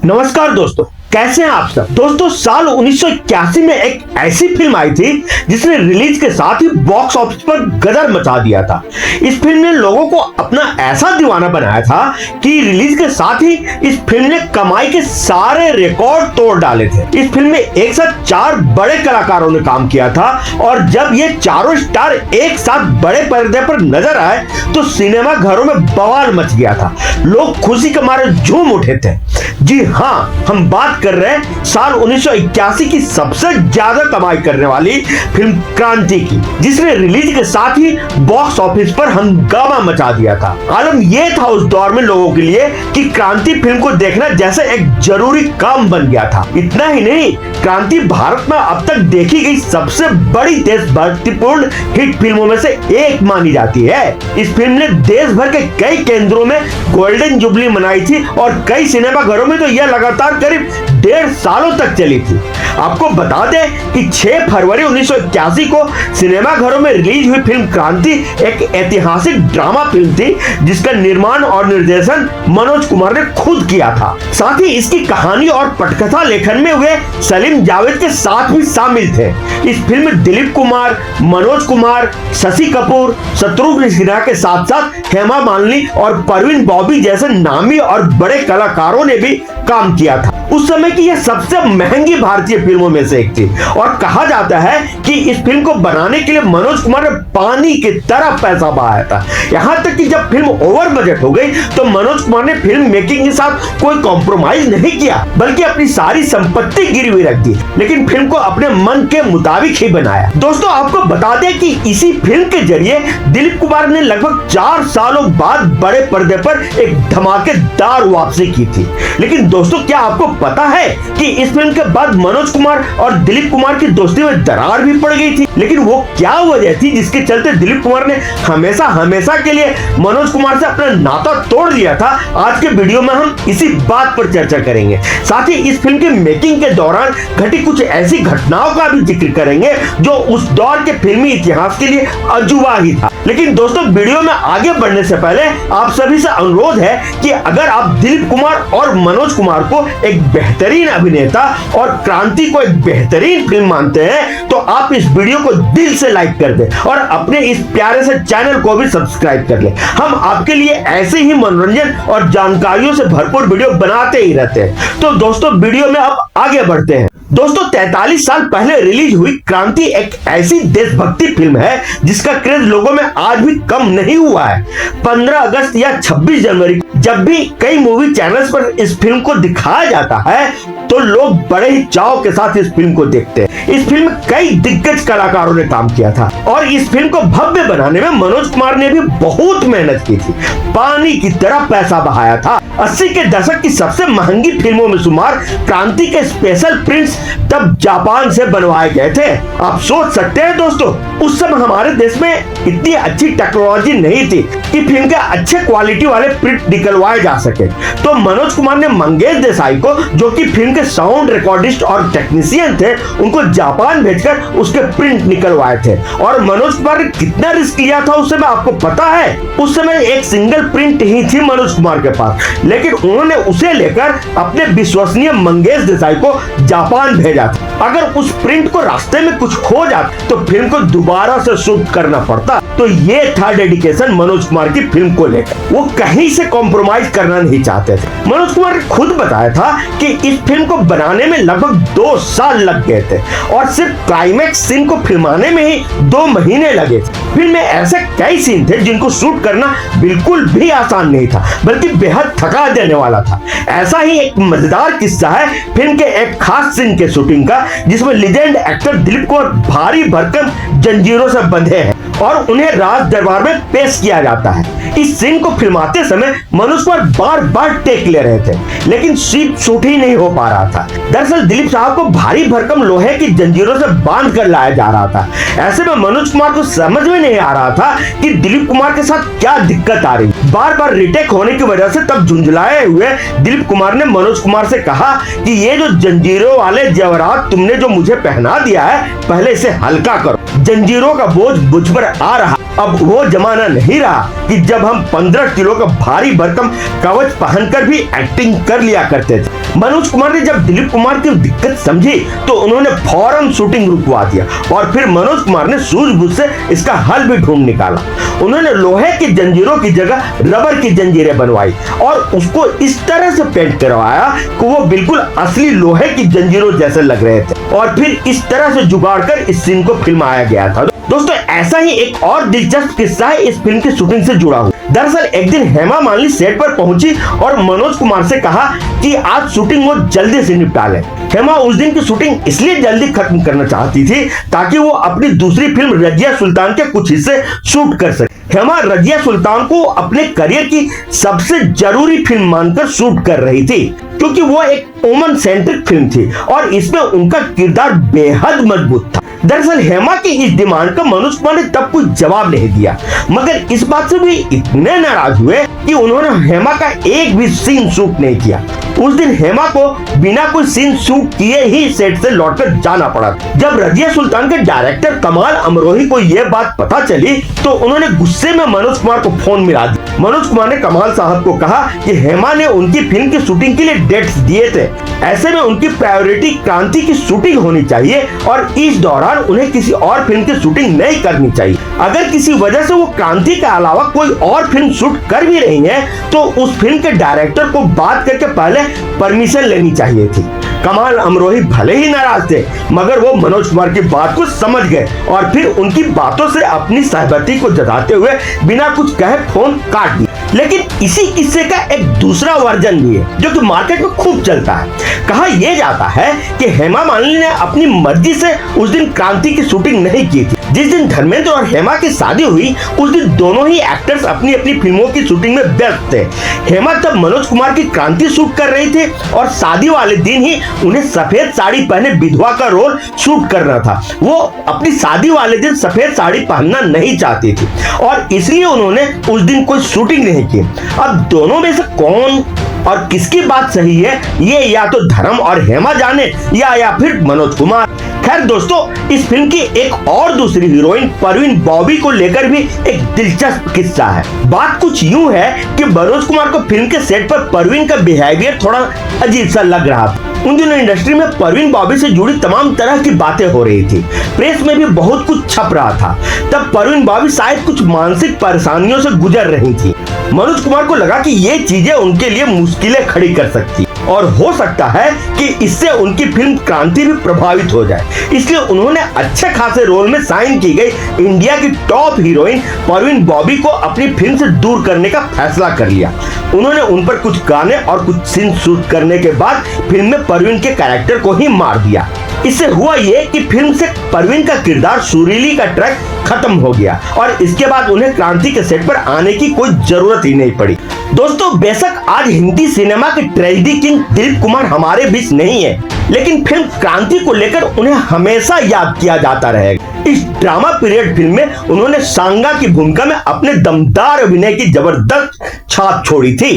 नमस्कार दोस्तों, कैसे हैं आप सब। दोस्तों, साल 1981 में एक ऐसी फिल्म आई थी जिसने रिलीज के साथ ही बॉक्स ऑफिस पर गदर मचा दिया था। इस फिल्म ने लोगों को अपना ऐसा दीवाना बनाया था कि रिलीज के साथ ही इस फिल्म ने कमाई के सारे रिकॉर्ड तोड़ डाले थे। इस फिल्म में एक साथ 4 बड़े कलाकारों ने काम किया था और जब ये चारों स्टार एक साथ बड़े पर्दे पर नजर आए तो सिनेमा घरों में बवाल मच गया था। लोग खुशी के मारे झूम उठे थे। जी हाँ, हम बात कर रहे हैं साल 1981 की सबसे ज्यादा कमाई करने वाली फिल्म क्रांति की, जिसने रिलीज के साथ ही बॉक्स ऑफिस पर हंगामा मचा दिया था। आलम यह था उस दौर में लोगों के लिए कि क्रांति फिल्म को देखना जैसे एक जरूरी काम बन गया था। इतना ही नहीं, क्रांति भारत में अब तक देखी गई सबसे बड़ी देशभक्तिपूर्ण हिट फिल्मों में से एक मानी जाती है। इस फिल्म ने देश भर के कई केंद्रों में गोल्डन जुबली मनाई थी और कई सिनेमा घरों में तो यह लगातार करीब 1.5 सालों तक चली थी। आपको बता दें कि 6 फरवरी 1981 को सिनेमा घरों में रिलीज हुई फिल्म क्रांति एक ऐतिहासिक ड्रामा फिल्म थी जिसका निर्माण और निर्देशन मनोज कुमार ने खुद किया था। साथ ही इसकी कहानी और पटकथा लेखन में हुए सलीम जावेद के साथ भी शामिल थे। इस फिल्म में दिलीप कुमार, मनोज कुमार, शशि कपूर, शत्रुघ्न सिन्हा के साथ साथ हेमा मालिनी और परवीन बॉबी जैसे नामी और बड़े कलाकारों ने भी काम किया था। उस समय की यह सबसे महंगी भारतीय फिल्मों में से एक थी और कहा जाता है कि इस फिल्म को बनाने के लिए मनोज कुमार ने पानी की तरह पैसा बहाया था। यहाँ तक कि जब फिल्म ओवर बजट हो गई तो मनोज कुमार ने फिल्म मेकिंग के साथ कोई कॉम्प्रोमाइज नहीं किया, बल्कि अपनी सारी संपत्ति गिरवी रख दी, लेकिन फिल्म को अपने मन के मुताबिक ही बनाया। दोस्तों, आपको बता दें कि इसी फिल्म के जरिए दिलीप कुमार ने लगभग 4 सालों बाद बड़े पर्दे पर एक धमाकेदार वापसी की थी। लेकिन दोस्तों, क्या आपको पता है कि इस फिल्म के बाद मनोज कुमार और दिलीप कुमार की दोस्ती में दरार भी पड़ गई थी। लेकिन वो क्या वजह थी जिसके चलते दिलीप कुमार ने हमेशा के लिए मनोज कुमार से अपना नाता तोड़ लिया था? आज के वीडियो में हम इसी बात पर चर्चा करेंगे। साथ ही इस फिल्म की मेकिंग के दौरान घटी कुछ ऐसी घटनाओं का भी जिक्र करेंगे जो उस दौर के फिल्मी इतिहास के लिए अजूबा ही था। लेकिन दोस्तों, वीडियो में आगे बढ़ने से पहले आप सभी से अनुरोध है कि अगर आप दिलीप कुमार और मनोज कुमार को एक बेहतरीन अभिनेता और क्रांति को एक बेहतरीन फिल्म मानते हैं तो आप इस वीडियो को दिल से लाइक कर दें और अपने इस प्यारे से चैनल को भी सब्सक्राइब कर लें। हम आपके लिए ऐसे ही मनोरंजन और जानकारियों से भरपूर वीडियो बनाते ही रहते हैं। तो दोस्तों, वीडियो में अब आगे बढ़ते हैं। दोस्तों, 43 साल पहले रिलीज हुई क्रांति एक ऐसी देशभक्ति फिल्म है जिसका क्रेज लोगों में आज भी कम नहीं हुआ है। 15 अगस्त या 26 जनवरी जब भी कई मूवी चैनल्स पर इस फिल्म को दिखाया जाता है तो लोग बड़े ही चाव के साथ इस फिल्म को देखते हैं। इस फिल्म में कई दिग्गज कलाकारों ने काम किया था और इस फिल्म को भव्य बनाने में मनोज कुमार ने भी बहुत मेहनत की थी, पानी की तरह पैसा बहाया था। 80 के दशक की सबसे महंगी फिल्मों में शुमार क्रांति के स्पेशल प्रिंट्स तब जापान से बनवाए गए थे। आप सोच सकते हैं दोस्तों, उस समय हमारे देश में इतनी अच्छी टेक्नोलॉजी नहीं थी कि फिल्म के अच्छे क्वालिटी वाले प्रिंट निकलवाए जा सके। तो मनोज कुमार ने मंगेश देसाई को, जो कि फिल्म के साउंड रिकॉर्डिस्ट और टेक्नीशियन थे, उनको जापान भेजकर उसके प्रिंट निकलवाए थे। और मनोज कुमार ने कितना रिस्क लिया था उस समय आपको पता है? उस समय एक सिंगल प्रिंट ही थी मनोज कुमार के पास, लेकिन उन्होंने उसे लेकर अपने विश्वसनीय मंगेश देसाई को जापान भेजा था। अगर उस प्रिंट को रास्ते में कुछ खो जाता तो फिल्म को दोबारा से शूट करना पड़ता। तो ये था डेडिकेशन मनोज कुमार की फिल्म को लेकर। वो कहीं से कॉम्प्रोमाइज करना नहीं चाहते थे। मनोज कुमार ने खुद बताया था कि इस फिल्म को बनाने में लगभग 2 साल लग गए थे और सिर्फ क्लाइमैक्स सीन को फिल्माने में ही 2 महीने लगे थे। फिल्म में ऐसे कई सीन थे जिनको शूट करना बिल्कुल भी आसान नहीं था, बल्कि बेहद थका देने वाला था। ऐसा ही एक मजेदार किस्सा है फिल्म के एक खास सीन के शूटिंग का, जिसमें लीजेंड एक्टर दिलीप कुमार भारी भरकम जंजीरों से बंधे हैं और उन्हें राज दरबार में पेश किया जाता है। इस सीन को फिल्माते समय मनोज कुमार बार-बार टेक ले रहे थे, लेकिन शूट ही नहीं हो पा रहा था। दरअसल दिलीप साहब को भारी भरकम लोहे की जंजीरों से बांध कर लाया जा रहा था। ऐसे में मनोज कुमार को समझ में नहीं आ रहा था कि दिलीप कुमार के साथ क्या दिक्कत आ रही। बार-बार रिटेक होने की वजह से तब झुंझलाए हुए दिलीप कुमार ने मनोज कुमार से कहा कि ये जो जंजीरों वाले जेवरात तुमने जो मुझे पहना दिया है, पहले इसे हल्का करो। जंजीरों का बोझ मुझ पर आ रहा। अब वो जमाना नहीं रहा कि जब हम 15 किलो का भारी भरकम कवच पहनकर भी एक्टिंग कर लिया करते थे। मनोज कुमार ने जब दिलीप कुमार की दिक्कत समझी तो उन्होंने फौरन शूटिंग रुकवा दिया और फिर मनोज कुमार ने सूझबूझ से इसका हल भी ढूंढ निकाला। उन्होंने लोहे की जंजीरों की जगह रबर की जंजीरें बनवाई और उसको इस तरह से पेंट करवाया कि वो बिल्कुल असली लोहे की जंजीरों जैसे लग रहे थे और फिर इस तरह से जुगाड़ कर इस सीन को फिल्माया गया था। दोस्तों ऐसा ही एक और दिलचस्प किस्सा है इस फिल्म की शूटिंग से जुड़ा हुआ। दरअसल एक दिन हेमा मालिनी सेट पर पहुंची और मनोज कुमार से कहा कि आज शूटिंग वो जल्दी से निपटा ले। हेमा उस दिन की शूटिंग इसलिए जल्दी खत्म करना चाहती थी ताकि वो अपनी दूसरी फिल्म रजिया सुल्तान के कुछ हिस्से शूट कर सके। हेमा रजिया सुल्तान को अपने करियर की सबसे जरूरी फिल्म मानकर शूट कर रही थी क्योंकि वो एक वुमन सेंट्रिक फिल्म थी और इसमें उनका किरदार बेहद मजबूत था। दरअसल हेमा की इस डिमांड का मनोज कुमार ने तब कोई जवाब नहीं दिया, मगर इस बात से भी इतने नाराज हुए कि उन्होंने हेमा का एक भी सीन शूट नहीं किया। उस दिन हेमा को बिना कोई सीन शूट किए ही सेट से लौटकर जाना पड़ा। जब रजिया सुल्तान के डायरेक्टर कमाल अमरोही को यह बात पता चली तो उन्होंने गुस्से में मनोज कुमार को फोन मिला दिया। मनोज कुमार ने कमाल साहब को कहा कि हेमा ने उनकी फिल्म की शूटिंग के लिए डेट्स दिए थे, ऐसे में उनकी प्रायोरिटी क्रांति की शूटिंग होनी चाहिए और इस दौरान उन्हें किसी और फिल्म की शूटिंग नहीं करनी चाहिए। अगर किसी वजह से वो क्रांति के अलावा कोई और फिल्म शूट कर भी रही है तो उस फिल्म के डायरेक्टर को बात करके पहले परमिशन लेनी चाहिए थी। कमाल अमरोही भले ही नाराज थे मगर वो मनोज कुमार की बात को समझ गए और फिर उनकी बातों से अपनी सहमति को जताते हुए बिना कुछ कहे फोन काट दिया। लेकिन इसी किस्से का एक दूसरा वर्जन भी है जो कि मार्केट में खूब चलता है। कहा यह जाता है कि हेमा मालिनी ने अपनी मर्जी से उस दिन क्रांति की शूटिंग नहीं की थी। जिस दिन धर्मेंद्र और हेमा की शादी हुई उस दिन दोनों ही एक्टर्स अपनी अपनी फिल्मों की शूटिंग में व्यस्त थे। हेमा तब मनोज कुमार की क्रांति शूट कर रही थी और शादी वाले दिन ही उन्हें सफेद साड़ी पहने विधवा का रोल शूट करना था। वो अपनी शादी वाले दिन सफेद साड़ी पहनना नहीं चाहती थी और इसलिए उन्होंने उस दिन कोई शूटिंग नहीं की। अब दोनों में से कौन और किसकी बात सही है ये या तो धर्म और हेमा जाने या फिर मनोज कुमार। खैर दोस्तों इस फिल्म की एक और दूसरी हीरोइन परवीन बॉबी को लेकर भी एक दिलचस्प किस्सा है। बात कुछ यूं है कि मनोज कुमार को फिल्म के सेट पर परवीन का बिहेवियर थोड़ा अजीब सा लग रहा था। उन दिनों इंडस्ट्री में परवीन बॉबी से जुड़ी तमाम तरह की बातें हो रही थी, प्रेस में भी बहुत कुछ छप रहा था। तब परवीन बॉबी शायद कुछ मानसिक परेशानियों से गुजर रही थी। मनोज कुमार को लगा कि ये चीजें उनके लिए मुश्किलें खड़ी कर सकती और हो सकता है कि इससे उनकी फिल्म क्रांति भी प्रभावित हो जाए, इसलिए उन्होंने अच्छे खासे रोल में साइन की गई इंडिया की टॉप हीरोइन परवीन बॉबी को अपनी फिल्म से दूर करने का फैसला कर लिया। उन्होंने उन पर कुछ गाने और कुछ सीन शूट करने के बाद फिल्म में परवीन के कैरेक्टर को ही मार दिया। इससे हुआ ये कि फिल्म से परवीन का किरदार सुरीली का ट्रैक खत्म हो गया और इसके बाद उन्हें क्रांति के सेट पर आने की कोई जरूरत ही नहीं पड़ी। दोस्तों बेशक आज हिंदी सिनेमा के ट्रेजेडी किंग दिलीप कुमार हमारे बीच नहीं है, लेकिन फिल्म क्रांति को लेकर उन्हें हमेशा याद किया जाता रहेगा। इस ड्रामा पीरियड फिल्म में उन्होंने सांगा की भूमिका में अपने दमदार अभिनय की जबरदस्त छाप छोड़ी थी।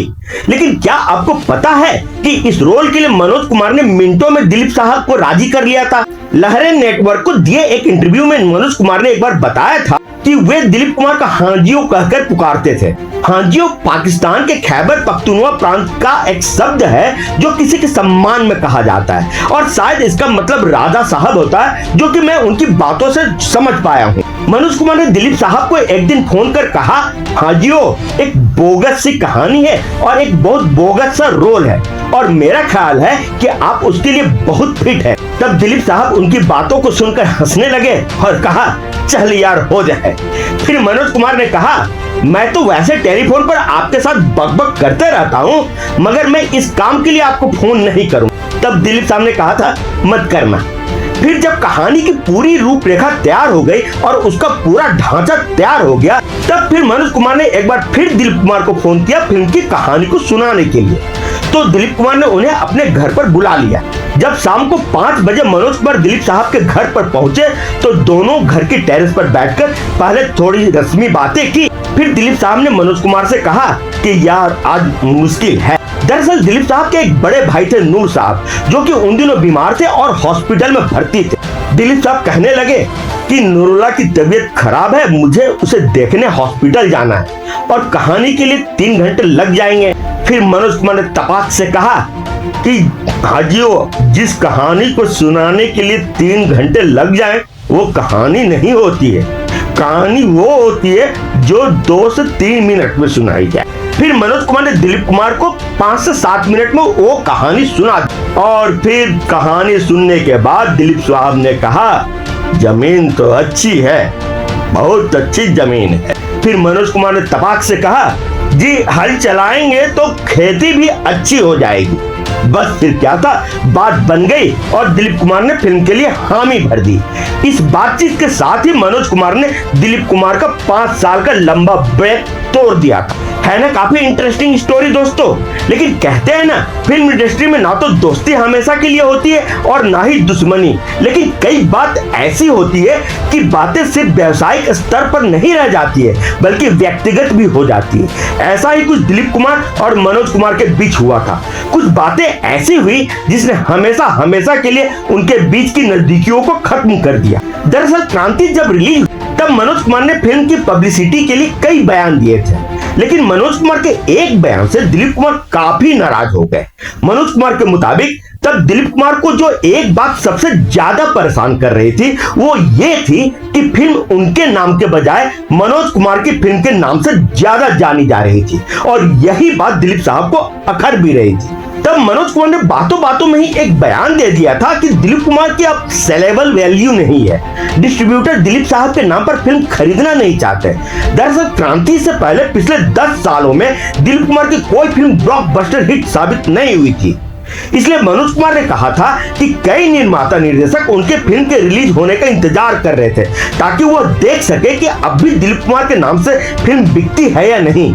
लेकिन क्या आपको पता है कि इस रोल के लिए मनोज कुमार ने मिनटों में दिलीप साहब को राजी कर लिया था। लहरे नेटवर्क को दिए एक इंटरव्यू में मनोज कुमार ने एक बार बताया था कि वे दिलीप कुमार का हांजियो कहकर पुकारते थे। हांजियो पाकिस्तान के खैबर पख्तूनवा प्रांत का एक शब्द है जो किसी के सम्मान में कहा जाता है और शायद इसका मतलब राजा साहब होता है, जो कि मैं उनकी बातों से समझ पाया हूँ। मनोज कुमार ने दिलीप साहब को एक दिन फोन कर कहा, हांजियो एक बोगस सी कहानी है और एक बहुत बोगस सा रोल है और मेरा ख्याल है कि आप उसके लिए बहुत फिट है। तब दिलीप साहब उनकी बातों को सुनकर हंसने लगे और कहा, चल यार हो जाए। फिर मनोज कुमार ने कहा, मैं तो वैसे टेलीफोन पर आपके साथ बकबक करते रहता हूँ मगर मैं इस काम के लिए आपको फोन नहीं करूँ। तब दिलीप साहब ने कहा था, मत करना। फिर जब कहानी की पूरी रूपरेखा तैयार हो गई और उसका पूरा ढांचा तैयार हो गया तब फिर मनोज कुमार ने एक बार फिर दिलीप कुमार को फोन किया फिल्म की कहानी को सुनाने के लिए। तो दिलीप कुमार ने उन्हें अपने घर पर बुला लिया। जब शाम को 5 बजे मनोज कुमार दिलीप साहब के घर पर पहुंचे तो दोनों घर की टेरेस पर बैठकर पहले थोड़ी रस्मी बातें की। फिर दिलीप साहब ने मनोज कुमार से कहा कि यार आज मुश्किल है। दरअसल दिलीप साहब के एक बड़े भाई थे नूर साहब, जो कि उन दिनों बीमार थे और हॉस्पिटल में भर्ती थे। दिलीप साहब कहने लगे कि नूरुल्लाह की तबीयत खराब है, मुझे उसे देखने हॉस्पिटल जाना है और कहानी के लिए 3 घंटे लग जाएंगे। फिर मनोज कुमार ने तपाक से कहा कि हाजियों, जिस कहानी को सुनाने के लिए 3 घंटे लग जाए वो कहानी नहीं होती है। कहानी वो होती है जो 2 से 3 मिनट में सुनाई जाए। फिर मनोज कुमार ने दिलीप कुमार को 5 से 7 मिनट में वो कहानी सुना दी और फिर कहानी सुनने के बाद दिलीप साहब ने कहा, जमीन तो अच्छी है, बहुत अच्छी जमीन है। फिर मनोज कुमार ने तपाक से कहा, जी हल चलाएंगे तो खेती भी अच्छी हो जाएगी। बस फिर क्या था, बात बन गई और दिलीप कुमार ने फिल्म के लिए हामी भर दी। इस बातचीत के साथ ही मनोज कुमार ने दिलीप कुमार का 5 साल का लंबा ब्रेक तोड़ दिया था। है ना काफी इंटरेस्टिंग स्टोरी दोस्तों। लेकिन कहते हैं ना, फिल्म इंडस्ट्री में ना तो दोस्ती हमेशा के लिए होती है और ना ही दुश्मनी। लेकिन कई बात ऐसी होती है कि बातें सिर्फ व्यावसायिक स्तर पर नहीं रह जाती है बल्कि व्यक्तिगत भी हो जाती है। ऐसा ही कुछ दिलीप कुमार और मनोज कुमार के बीच हुआ था। कुछ बातें ऐसी हुई जिसने हमेशा हमेशा के लिए उनके बीच की नजदीकियों को खत्म कर दिया। दरअसल क्रांति जब रिलीज तब मनोज कुमार ने फिल्म की पब्लिसिटी के लिए कई बयान दिए थे, लेकिन मनोज कुमार के एक बयान से दिलीप कुमार काफी नाराज हो गए। मनोज कुमार के मुताबिक तब दिलीप कुमार को जो एक बात सबसे ज्यादा परेशान कर रही थी वो ये थी कि फिल्म उनके नाम के बजाय मनोज कुमार की फिल्म के नाम से ज्यादा जानी जा रही थी और यही बात दिलीप साहब को अखर भी रही थी। तब मनोज कुमार ने बातों बातों में ही एक बयान दे दिया था कि दिलीप कुमार की अब सेलेबल वैल्यू नहीं है। डिस्ट्रीब्यूटर दिलीप साहब के नाम पर फिल्म खरीदना नहीं चाहते। दरअसल क्रांति से पहले पिछले 10 सालों में दिलीप कुमार की कोई फिल्म ब्लॉकबस्टर हिट साबित नहीं हुई थी। इसलिए मनोज कुमार ने कहा था कि कई निर्माता निर्देशक उनके फिल्म के रिलीज होने का इंतजार कर रहे थे ताकि वो देख सके कि अब भी दिलीप कुमार के नाम से फिल्म बिकती है या नहीं।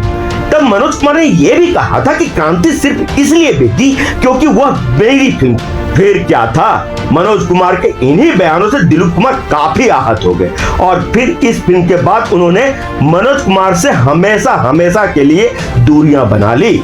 तब मनोज कुमार ने यह भी कहा था कि क्रांति सिर्फ इसलिए बिकी क्योंकि वह मेरी फिल्म। फिर क्या था, मनोज कुमार के इन्हीं बयानों से दिलीप कुमार काफी आहत हो गए और फिर इस फिल्म के बाद उन्होंने मनोज कुमार से हमेशा हमेशा के लिए दूरियां बना ली।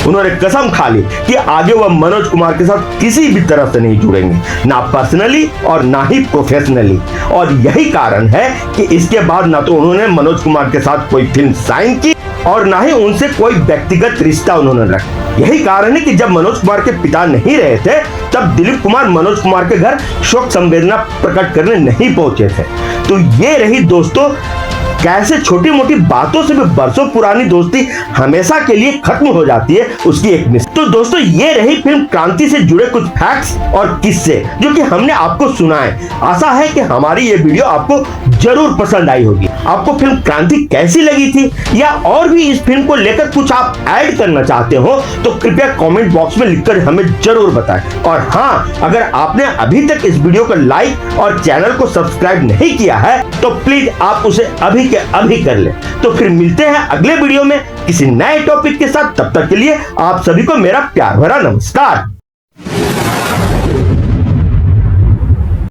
उन्होंने कसम खा ली कि आगे वह मनोज कुमार के साथ किसी भी तरह से नहीं जुड़ेंगे, ना पर्सनली और ना ही प्रोफेशनली। और यही कारण है कि इसके बाद ना तो उन्होंने मनोज कुमार के साथ कोई फिल्म साइन की और ना ही उनसे कोई व्यक्तिगत रिश्ता उन्होंने रखा। यही कारण है कि जब मनोज कुमार के पिता नहीं रहे थे तब दिलीप कुमार मनोज कुमार के घर शोक संवेदना प्रकट करने नहीं पहुंचे थे। तो ये रही दोस्तों कैसे छोटी मोटी बातों से भी बरसों पुरानी दोस्ती हमेशा के लिए खत्म हो जाती है, उसकी एक मिसाल। तो दोस्तों ये रही फिल्म क्रांति से जुड़े कुछ फैक्ट्स और किस्से जो कि हमने आपको सुनाए। आशा है कि हमारी ये वीडियो आपको जरूर पसंद आई होगी। आपको फिल्म क्रांति कैसी लगी थी या और भी इस फिल्म को लेकर कुछ आप ऐड करना चाहते हो तो कृपया कमेंट बॉक्स में लिखकर हमें जरूर बताएं। और हाँ, अगर आपने अभी तक इस वीडियो को लाइक और चैनल को सब्सक्राइब नहीं किया है तो प्लीज आप उसे अभी के अभी कर ले। तो फिर मिलते हैं अगले वीडियो में किसी नए टॉपिक के साथ। तब तक के लिए आप सभी को मेरा प्यार भरा नमस्कार।